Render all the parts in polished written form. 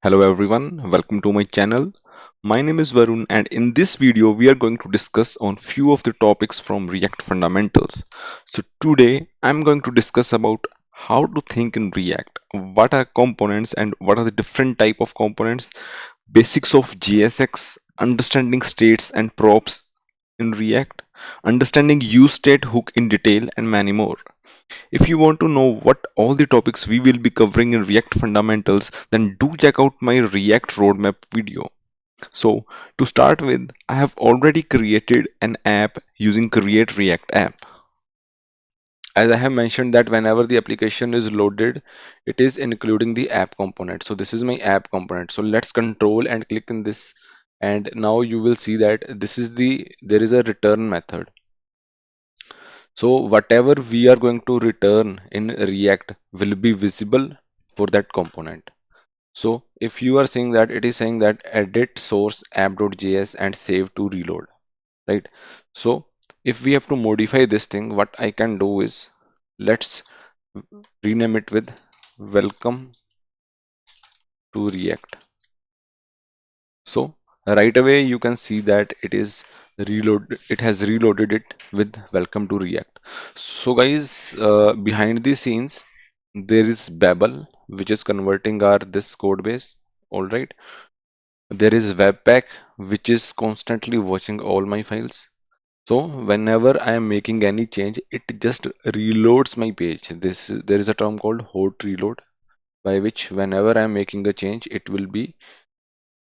Hello everyone, welcome to my channel. My name is Varun and in this video we are going to discuss on few of the topics from React fundamentals. So today I'm going to discuss about how to think in React, what are components and what are the different type of components, basics of JSX, understanding states and props in React, understanding use state hook in detail and many more. If you want to know what all the topics we will be covering in React fundamentals, then do check out my React roadmap video. So, to start with, I have already created an app using Create React App. As I have mentioned that whenever the application is loaded, it is including the app component. So this is my app component. So let's control and click in this. And now you will see that there is a return method. So whatever we are going to return in React will be visible for that component. So if you are saying that it is saying that edit source app.js and save to reload, right? So if we have to modify this thing, what I can do is let's rename it with welcome to React. So right away you can see that it has reloaded it with welcome to React. So guys, behind the scenes there is Babel which is converting our this code base. All right. There is Webpack which is constantly watching all my files. So whenever I am making any change, it just reloads my page. There is a term called hot reload by which whenever I am making a change, it will be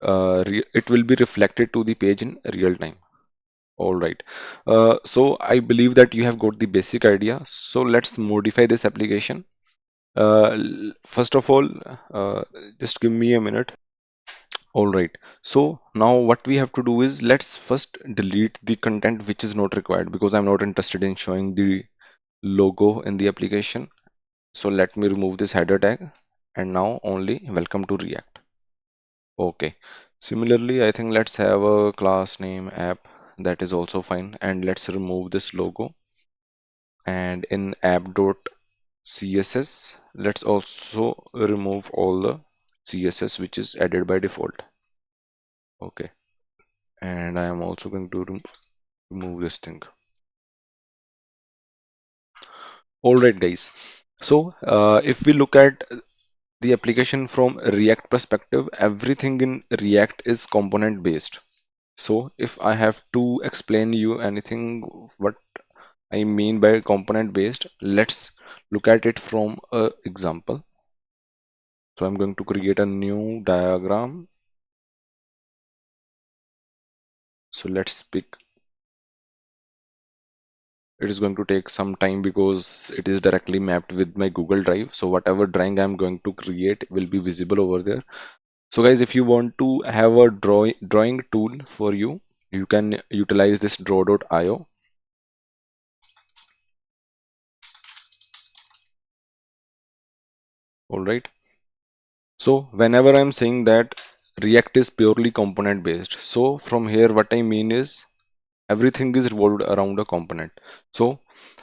reflected to the page in real time. All right. So I believe that you have got the basic idea. So let's modify this application. First of all, just give me a minute. All right. So now what we have to do is let's first delete the content which is not required because I'm not interested in showing the logo in the application. So let me remove this header tag and now only welcome to React. Okay. Similarly, I think let's have a class name app, that is also fine. And let's remove this logo. And in app.css, let's also remove all the CSS which is added by default. Okay. And I am also going to remove this thing. All right, guys. So if we look at the application from React perspective, everything in React is component based. So if I have to explain you anything what I mean by component based, let's look at it from a example. So I'm going to create a new diagram. So let's pick. It is going to take some time because it is directly mapped with my Google Drive. So whatever drawing I'm going to create will be visible over there. So guys, if you want to have a drawing tool for you, you can utilize this draw.io. All right. So whenever I'm saying that React is purely component based, so from here what I mean is everything is revolved around a component. So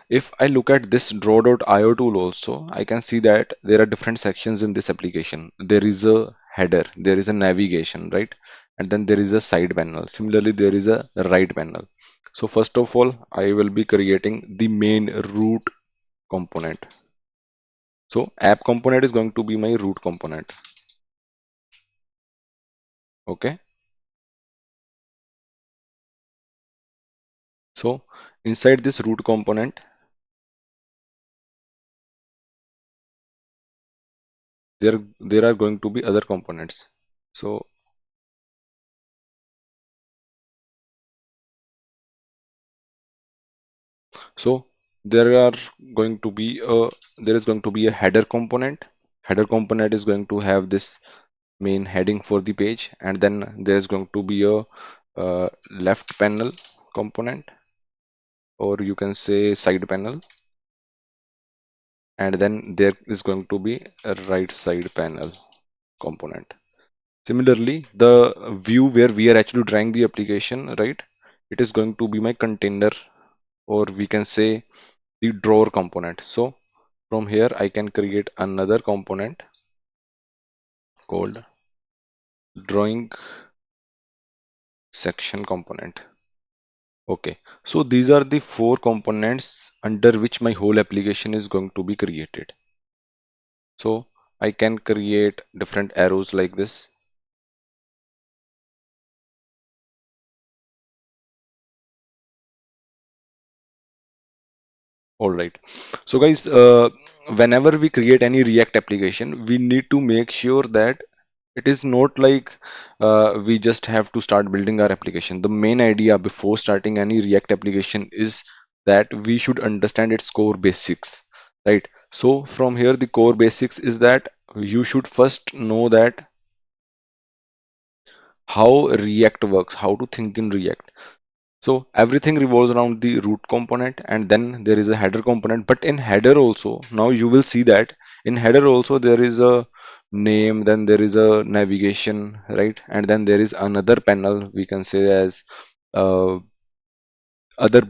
if I look at this draw.io tool also, I can see that there are different sections in this application. There is a header, there is a navigation, right? And then there is a side panel. Similarly, there is a right panel. So first of all, I will be creating the main root component. So app component is going to be my root component. Okay. So inside this root component, there are going to be other components. So So there are going to be a there is going to be a header component. Header component is going to have this main heading for the page, and then there's going to be a left panel component, or you can say side panel, and then there is going to be a right side panel component. Similarly, the view where we are actually drawing the application, right? It is going to be my container, or we can say the drawer component. So from here, I can create another component called drawing section component. Okay, so these are the four components under which my whole application is going to be created. So I can create different arrows like this. All right. So guys, whenever we create any React application, we need to make sure that it is not like we just have to start building our application. The main idea before starting any React application is that we should understand its core basics, right? So from here, the core basics is that you should first know that how React works, how to think in React. So everything revolves around the root component, and then there is a header component. But in header also, now you will see that in header also there is a name, then there is a navigation, right? And then there is another panel we can say as uh, other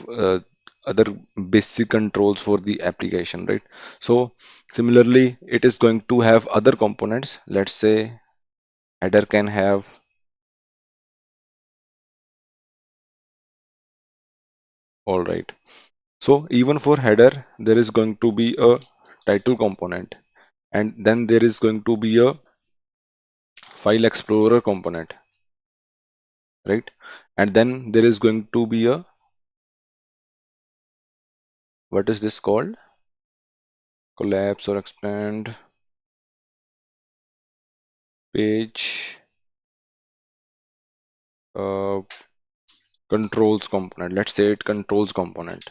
uh, other basic controls for the application, right? So similarly, it is going to have other components. Let's say header can have, all right. So even for header, there is going to be a title component, and then there is going to be a file explorer component, right? And then there is going to be a, what is this called? Collapse or expand page uh, controls component. Let's say it controls component.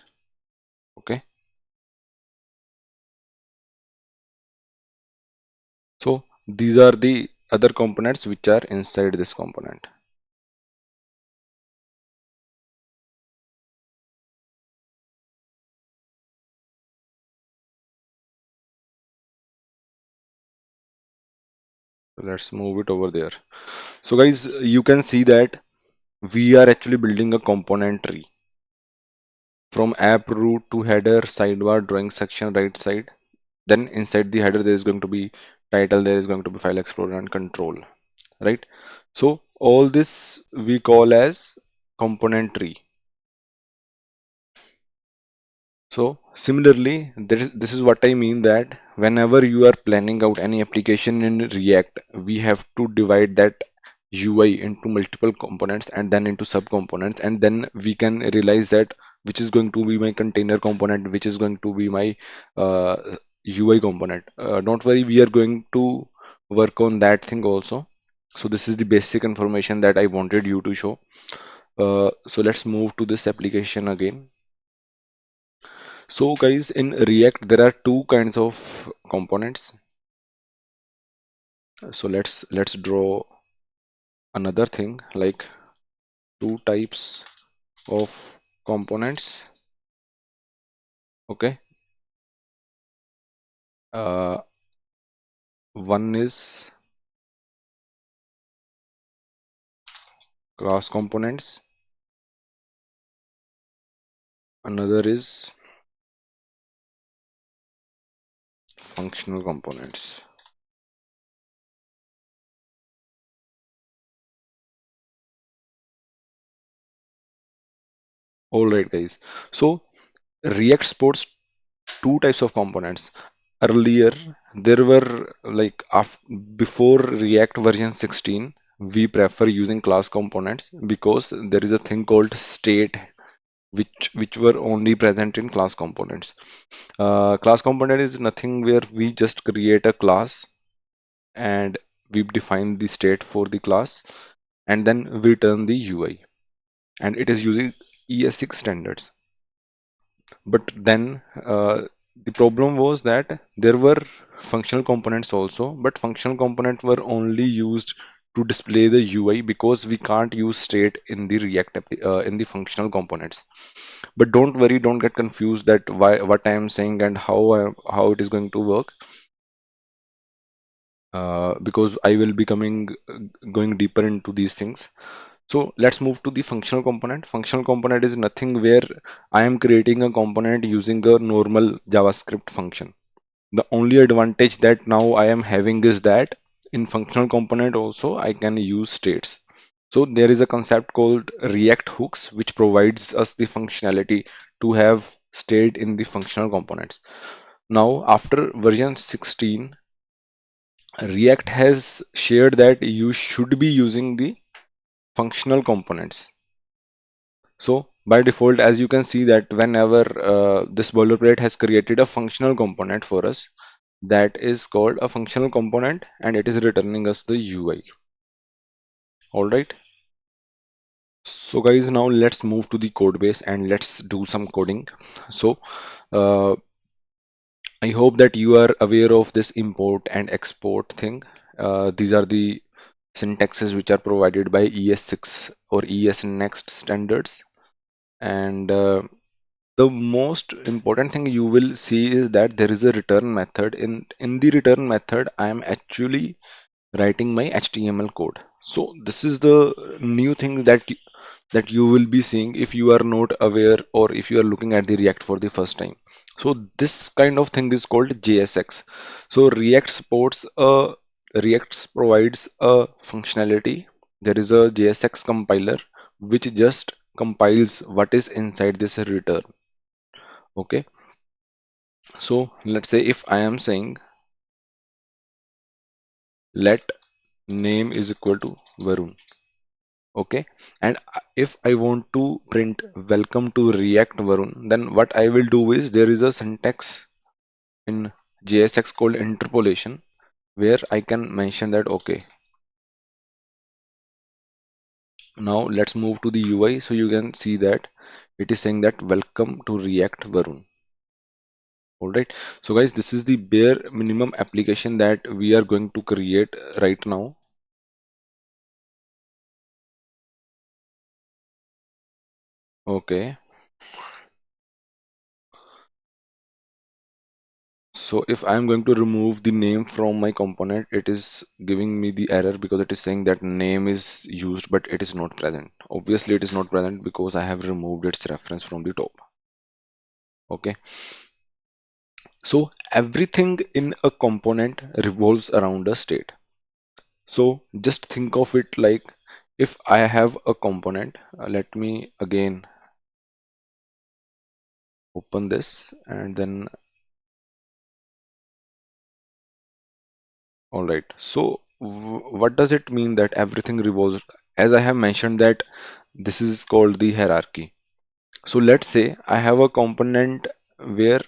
Okay. So these are the other components which are inside this component. So let's move it over there. So guys, you can see that we are actually building a component tree from app root to header, sidebar, drawing section, right side. Then inside the header, there is going to be title, there is going to be file explorer and control, right? So all this we call as component tree. So similarly, this is what I mean that whenever you are planning out any application in React, we have to divide that UI into multiple components and then into subcomponents, and then we can realize that which is going to be my container component, which is going to be my UI component. Don't worry, we are going to work on that thing also. So this is the basic information that I wanted you to show. So let's move to this application again. So guys, in React, there are two kinds of components. So let's draw another thing like two types of components. Okay. Uh, One is class components. Another is functional components. All right, guys. So React supports two types of components. Earlier, there were like before React version 16, we prefer using class components because there is a thing called state which were only present in class components. Class component is nothing where we just create a class and we define the state for the class and then we turn the UI, and it is using ES6 standards. But then the problem was that there were functional components also, but functional components were only used to display the UI because we can't use state in the in the functional components. But don't worry, don't get confused that why what I am saying and how it is going to work, because I will be going deeper into these things. So let's move to the functional component. Functional component is nothing where I am creating a component using a normal JavaScript function. The only advantage that now I am having is that in functional component also I can use states. So there is a concept called React hooks, which provides us the functionality to have state in the functional components. Now, after version 16, React has shared that you should be using the functional components. So by default, as you can see that whenever this boilerplate has created a functional component for us, that is called a functional component and it is returning us the UI. All right. So guys, now let's move to the code base and let's do some coding. So uh, I hope that you are aware of this import and export thing. These are the syntaxes which are provided by ES6 or ES Next standards. And the most important thing you will see is that there is a return method. In the return method, I am actually writing my HTML code. So this is the new thing that you will be seeing if you are not aware or if you are looking at the React for the first time. So this kind of thing is called JSX. So React provides a functionality. There is a JSX compiler which just compiles what is inside this return. Okay. So let's say if I am saying let name is equal to Varun. Okay, and if I want to print welcome to React Varun, then what I will do is there is a syntax in JSX called interpolation where I can mention that. Okay, now let's move to the UI. So you can see that it is saying that welcome to React Varun. All right, so guys, this is the bare minimum application that we are going to create right now. Okay, so if I'm going to remove the name from my component, it is giving me the error because it is saying that name is used, but it is not present. Obviously, it is not present because I have removed its reference from the top. Okay. So everything in a component revolves around a state. So just think of it like if I have a component, let me again open this and then, all right. So what does it mean that everything revolves? As I have mentioned that this is called the hierarchy. So let's say I have a component where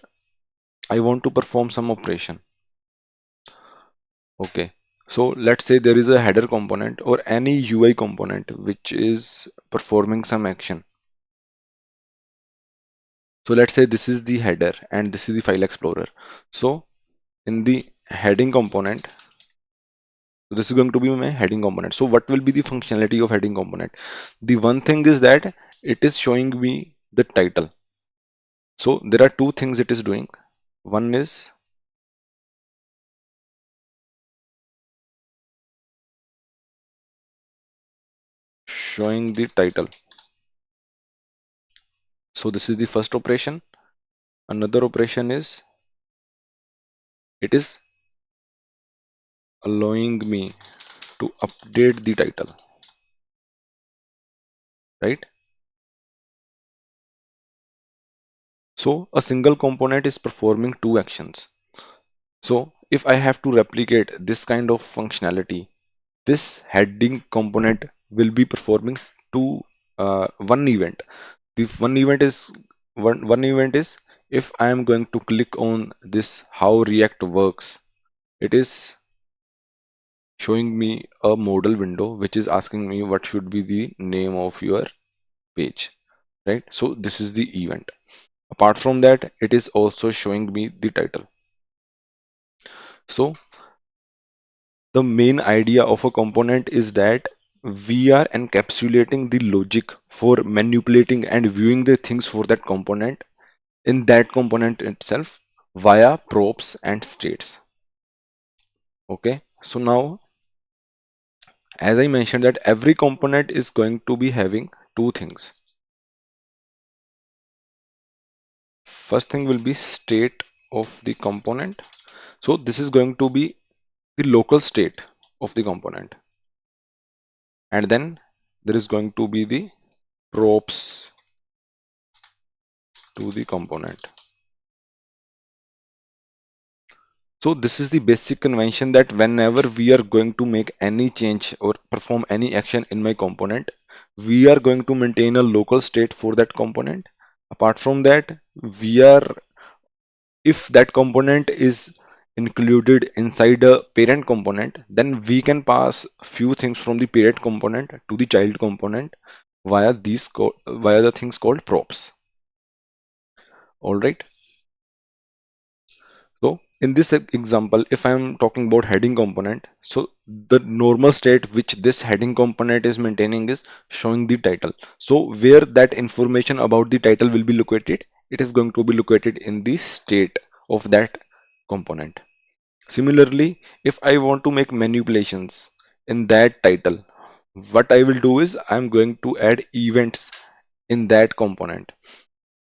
I want to perform some operation. Okay. So let's say there is a header component or any UI component which is performing some action. So let's say this is the header and this is the file explorer. So in the heading component, this is going to be my heading component. So what will be the functionality of heading component? The one thing is that it is showing me the title. So there are two things it is doing. One is showing the title. So this is the first operation. Another operation is it is allowing me to update the title, right? So a single component is performing two actions. So if I have to replicate this kind of functionality, this heading component will be performing one event. The one event is if I am going to click on this how React works, it is showing me a modal window which is asking me what should be the name of your page, right? So this is the event. Apart from that, it is also showing me the title. So the main idea of a component is that we are encapsulating the logic for manipulating and viewing the things for that component in that component itself via props and states. Okay, so now as I mentioned that every component is going to be having two things. First thing will be state of the component. So this is going to be the local state of the component, and then there is going to be the props to the component. So this is the basic convention that whenever we are going to make any change or perform any action in my component, we are going to maintain a local state for that component. Apart from that, we are, if that component is included inside a parent component, then we can pass few things from the parent component to the child component via the things called props. All right. So in this example, if I'm talking about heading component, so the normal state which this heading component is maintaining is showing the title. So where that information about the title will be located, it is going to be located in the state of that component. Similarly, if I want to make manipulations in that title, what I will do is I'm going to add events in that component,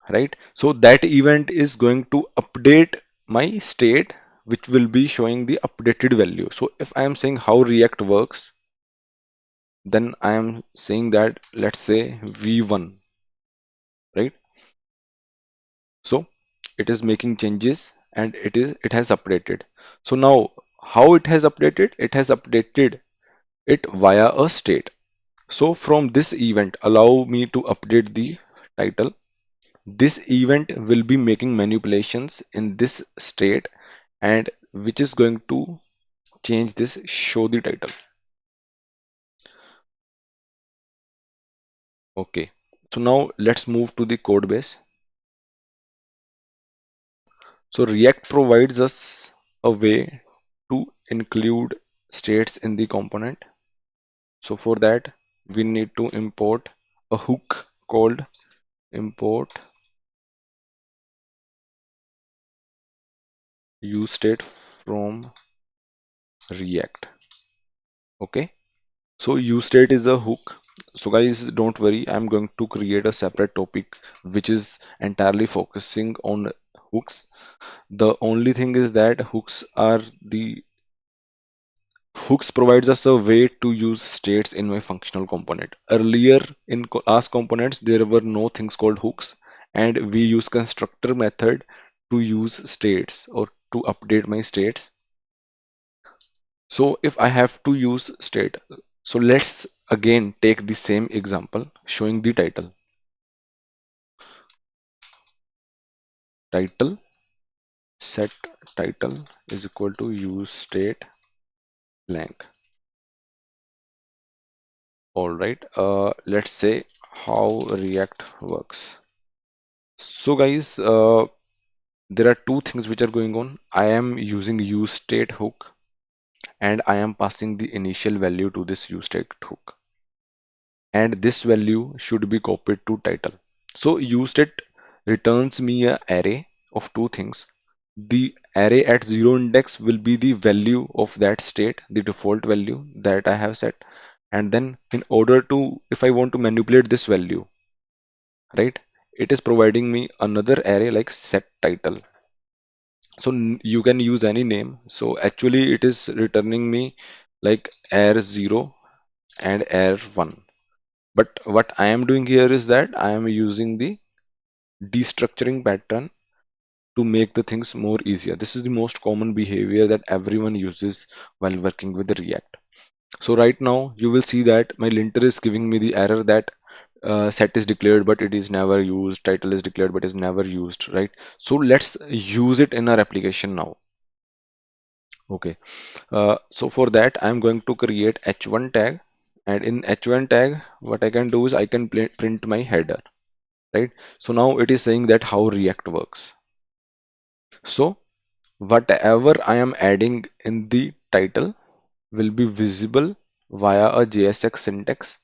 right? So that event is going to update my state, which will be showing the updated value. So if I am saying how React works, then I am saying that, let's say v1, right? So it is making changes and it has updated. So now how it has updated? It has updated it via a state. So from this event, allow me to update the title. This event will be making manipulations in this state, and which is going to change this show the title. Okay. So now let's move to the code base. So React provides us a way to include states in the component. So for that, we need to import a hook called import useState from React. Okay. So useState is a hook. So guys, don't worry, I'm going to create a separate topic which is entirely focusing on hooks. The only thing is that hooks provides us a way to use states in my functional component. Earlier in class components, there were no things called hooks, and we use constructor method to use states or to update my states. So if I have to use state, so let's again take the same example showing the title. Title set title is equal to use state blank. All right. Let's say how React works. So guys, there are two things which are going on. I am using use state hook and I am passing the initial value to this use state hook. And this value should be copied to title. So useState returns me a array of two things. The array at 0 index will be the value of that state, the default value that I have set. And then in order to, if I want to manipulate this value, right, it is providing me another array like set title. So you can use any name. So actually it is returning me like air0 and air1. But what I am doing here is that I am using the destructuring pattern to make the things more easier. This is the most common behavior that everyone uses while working with the React. So right now you will see that my linter is giving me the error that set is declared but it is never used, title is declared but is never used, right? So let's use it in our application now. Okay, so for that I'm going to create h1 tag, and in h1 tag what I can do is I can print my header, right? So now it is saying that how React works. So whatever I am adding in the title will be visible via a JSX syntax.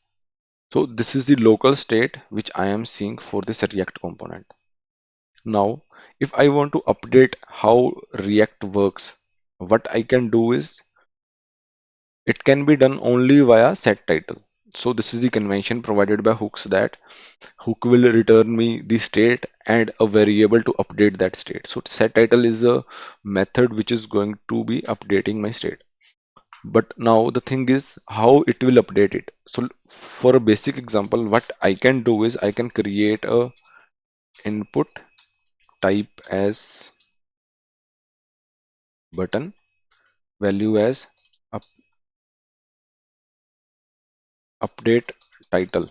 So this is the local state which I am seeing for this React component. Now, if I want to update how React works, what I can do is it can be done only via set title. So this is the convention provided by hooks that hook will return me the state and a variable to update that state. So set title is a method which is going to be updating my state. But now the thing is how it will update it. So for a basic example, what I can do is I can create a input type as button, value as up, update title.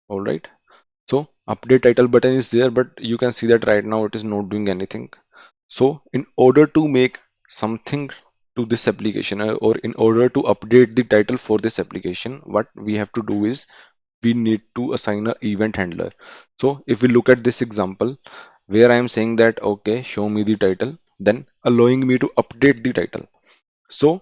All right. So update title button is there, but you can see that right now it is not doing anything. So in order to make something to this application, or in order to update the title for this application, what we have to do is we need to assign a event handler. So if we look at this example where I am saying that, okay, show me the title, then allowing me to update the title. So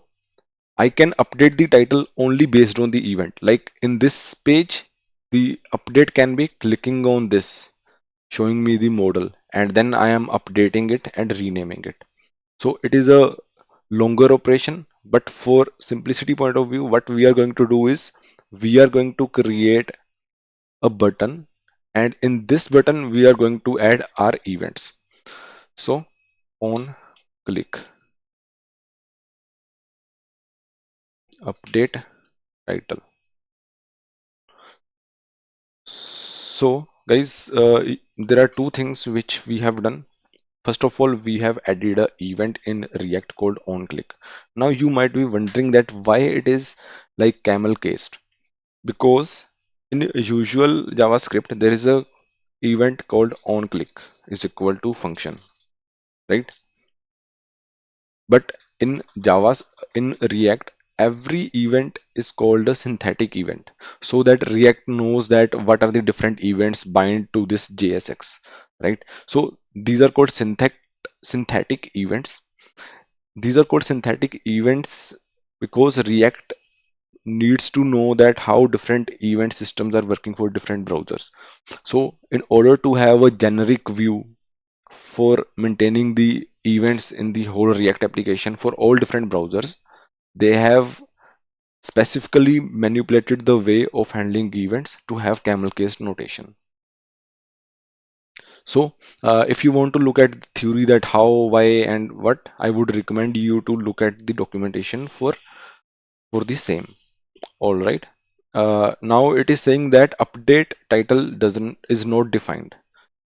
I can update the title only based on the event. Like in this page, the update can be clicking on this, showing me the model, and then I am updating it and renaming it. So it is a longer operation, but for simplicity point of view, what we are going to do is we are going to create a button, and in this button we are going to add our events. So on click, update title. So guys, there are two things which we have done. First of all, we have added a event in React called onClick. Now you might be wondering that why it is like camel cased, because in usual JavaScript there is a event called onClick is equal to function, right? But in Java's in React, every event is called a synthetic event, so that React knows that what are the different events bind to this JSX, right? So these are called synthetic events. These are called synthetic events because React needs to know that how different event systems are working for different browsers. So in order to have a generic view for maintaining the events in the whole React application for all different browsers, they have specifically manipulated the way of handling events to have camel case notation. So if you want to look at the theory that how, why, and what, I would recommend you to look at the documentation for the same. All right. Now it is saying that update title doesn't is not defined.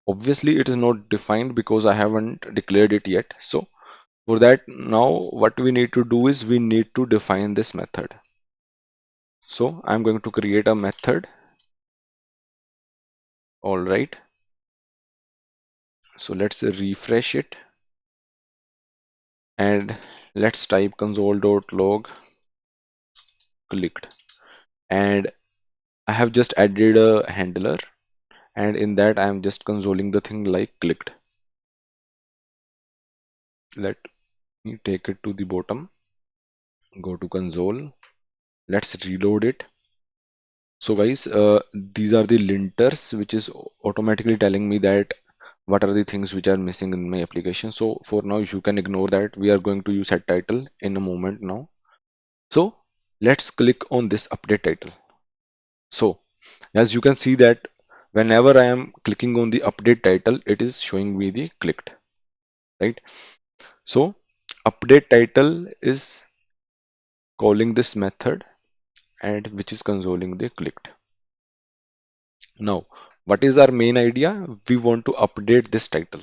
Obviously, it is not defined because I haven't declared it yet. So for that, now what we need to do is we need to define this method. So I'm going to create a method. All right. So let's refresh it and let's type console.log clicked. And I have just added a handler, and in that I'm just consoling the thing like clicked. Let me take it to the bottom, go to console. Let's reload it. So guys, these are the linters, which is automatically telling me that what are the things which are missing in my application. So for now, you can ignore that. We are going to use set title in a moment now. So let's click on this update title. So as you can see that whenever I am clicking on the update title, it is showing me the clicked, right? So update title is calling this method and which is consoling the clicked. Now, what is our main idea? We want to update this title.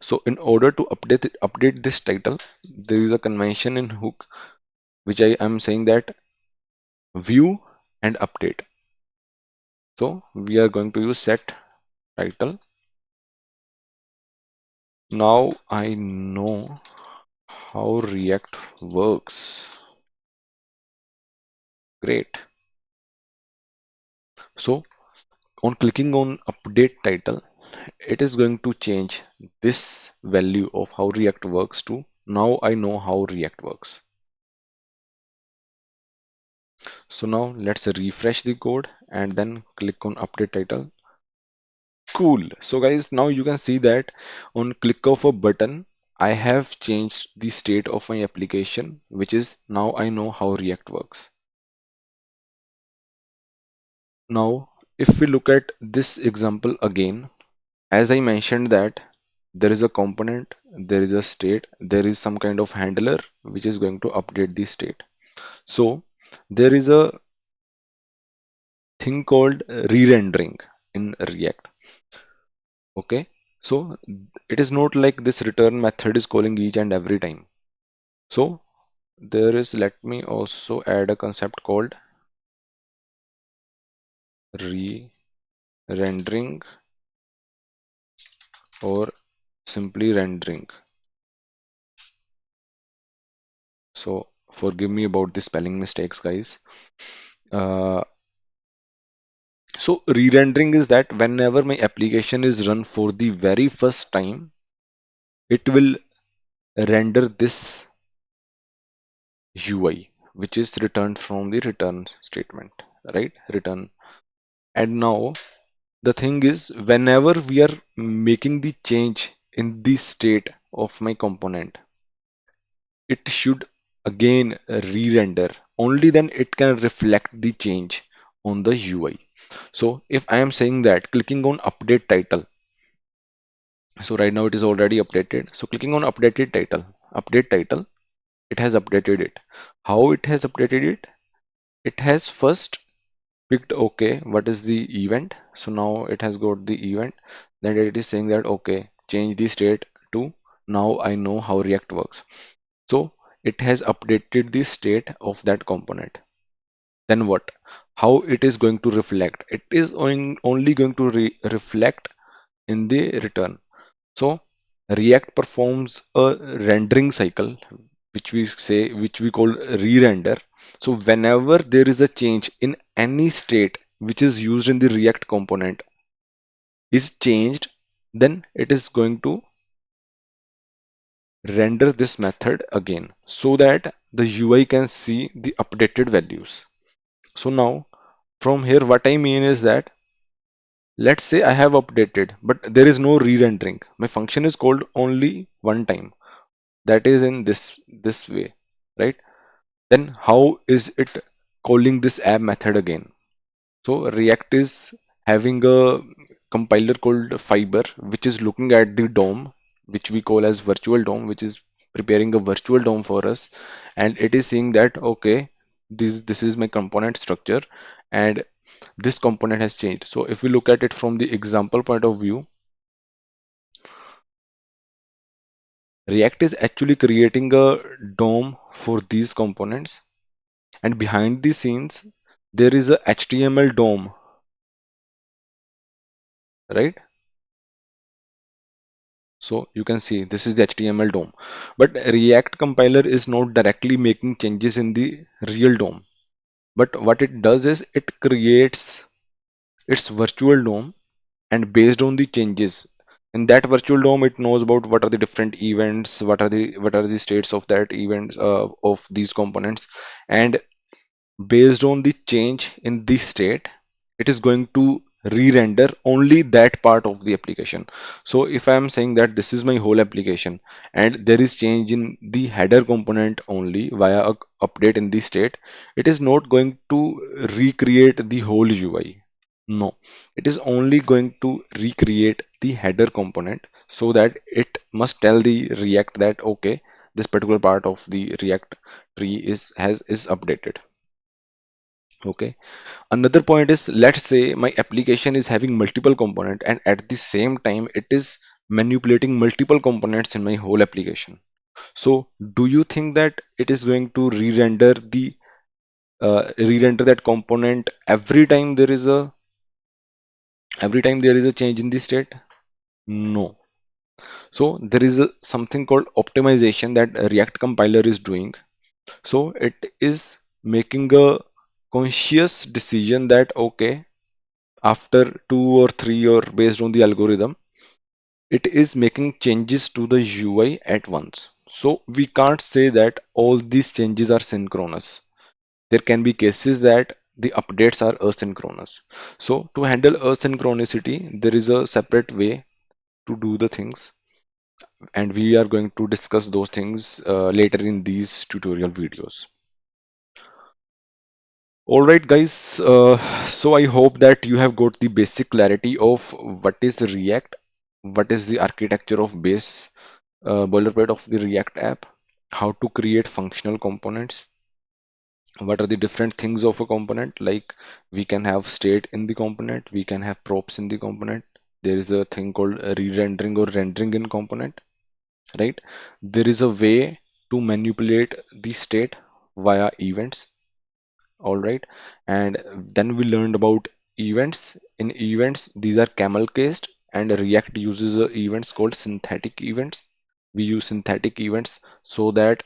So in order to update this title, there is a convention in Hook which I am saying that view and update. So we are going to use set title. Now I know how React works. Great. So on clicking on update title, it is going to change this value of how React works to now I know how React works. So now let's refresh the code and then click on update title. Cool. So guys, now you can see that on click of a button, I have changed the state of my application, which is now I know how React works. Now, if we look at this example again, as I mentioned that there is a component, there is a state, there is some kind of handler which is going to update the state. So there is a thing called re-rendering in React. Okay, so it is not like this return method is calling each and every time. So there is, let me also add a concept called re-rendering or simply rendering. So forgive me about the spelling mistakes, guys. Uh, so re-rendering is that whenever my application is run for the very first time, it will render this UI, which is returned from the return statement, right? Return. And now the thing is, whenever we are making the change in the state of my component, it should again re-render. Only then it can reflect the change on the UI. So if I am saying that clicking on update title, so right now it is already updated. So clicking on update title, it has updated it. How it has updated it? It has first picked okay, what is the event? So now it has got the event. Then it is saying that okay, change the state to now I know how React works. So it has updated the state of that component. Then what? How it is going to reflect? It is only going to reflect in the return. So React performs a rendering cycle, which we call re-render. So whenever there is a change in any state which is used in the React component is changed, then it is going to render this method again so that the UI can see the updated values. So now from here, what I mean is that let's say I have updated, but there is no re-rendering. My function is called only one time. That is in this way, right? Then how is it calling this app method again? So React is having a compiler called Fiber, which is looking at the DOM, which we call as virtual DOM, which is preparing a virtual DOM for us, and it is saying that okay, this is my component structure, and this component has changed. So if we look at it from the example point of view, React is actually creating a DOM for these components, and behind the scenes there is a HTML DOM, right? So you can see this is the HTML DOM, but React compiler is not directly making changes in the real DOM. But what it does is it creates its virtual DOM, and based on the changes in that virtual DOM, it knows about what are the different events, what are the states of that events of these components, and based on the change in the state, it is going to re-render only that part of the application. So if I am saying that this is my whole application and there is change in the header component only via a update in the state, it is not going to recreate the whole UI. No, it is only going to recreate the header component so that it must tell the React that okay, this particular part of the React tree is updated. Okay. Another point is, let's say my application is having multiple component and at the same time it is manipulating multiple components in my whole application. So do you think that it is going to re-render that component every time there is a change in the state? No. So there is something called optimization that a React compiler is doing. So it is making a conscious decision that okay, after two or three or based on the algorithm, it is making changes to the UI at once. So we can't say that all these changes are synchronous. There can be cases that the updates are asynchronous. So to handle asynchronicity, there is a separate way to do the things, and we are going to discuss those things later in these tutorial videos. All right, guys. So I hope that you have got the basic clarity of what is React. what is the architecture of base boilerplate of the React app, how to create functional components, what are the different things of a component, like we can have state in the component, we can have props in the component, there is a thing called re-rendering or rendering in component, right? There is a way to manipulate the state via events. All right. And then we learned about events. In events, these are camel cased, and React uses events called synthetic events. We use synthetic events so that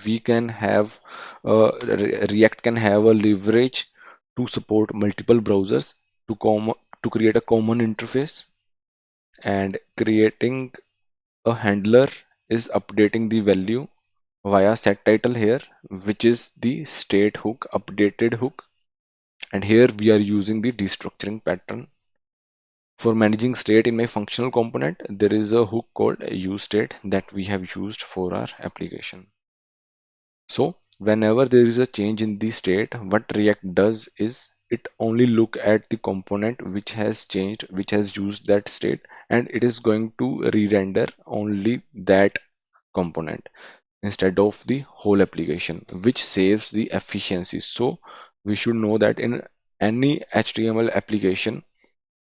we can have React can have a leverage to support multiple browsers to to create a common interface. And creating a handler is updating the value via set title here, which is the state hook, updated hook. And here we are using the destructuring pattern. For managing state in my functional component, there is a hook called useState that we have used for our application. So whenever there is a change in the state, what React does is it only look at the component which has changed, which has used that state, and it is going to re-render only that component instead of the whole application, which saves the efficiency. So we should know that in any HTML application,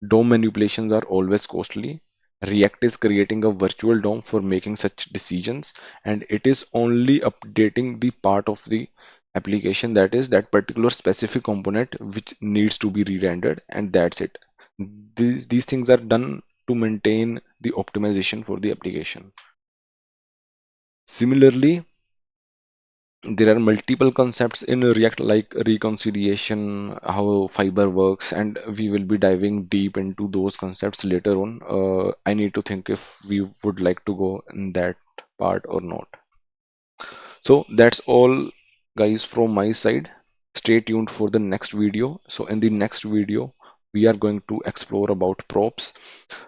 DOM manipulations are always costly. React is creating a virtual DOM for making such decisions, and it is only updating the part of the application, that is that particular specific component which needs to be re-rendered, and that's it. These things are done to maintain the optimization for the application. Similarly, there are multiple concepts in React like reconciliation, how fiber works, and we will be diving deep into those concepts later on. I need to think if we would like to go in that part or not. So that's all, guys, from my side. Stay tuned for the next video. So in the next video, we are going to explore about props,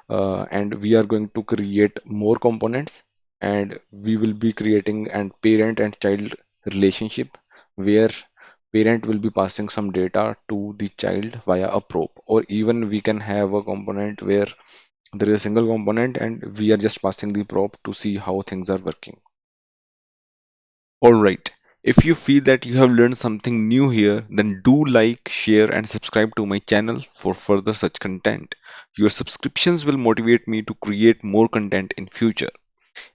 and we are going to create more components, and we will be creating an parent and child relationship where parent will be passing some data to the child via a prop, or even we can have a component where there is a single component and we are just passing the prop to see how things are working. All right. If you feel that you have learned something new here, then do like, share, and subscribe to my channel for further such content. Your subscriptions will motivate me to create more content in future.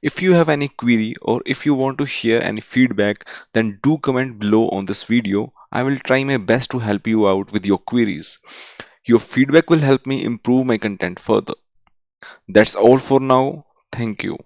If you have any query or if you want to share any feedback, then do comment below on this video. I will try my best to help you out with your queries. Your feedback will help me improve my content further. That's all for now. Thank you.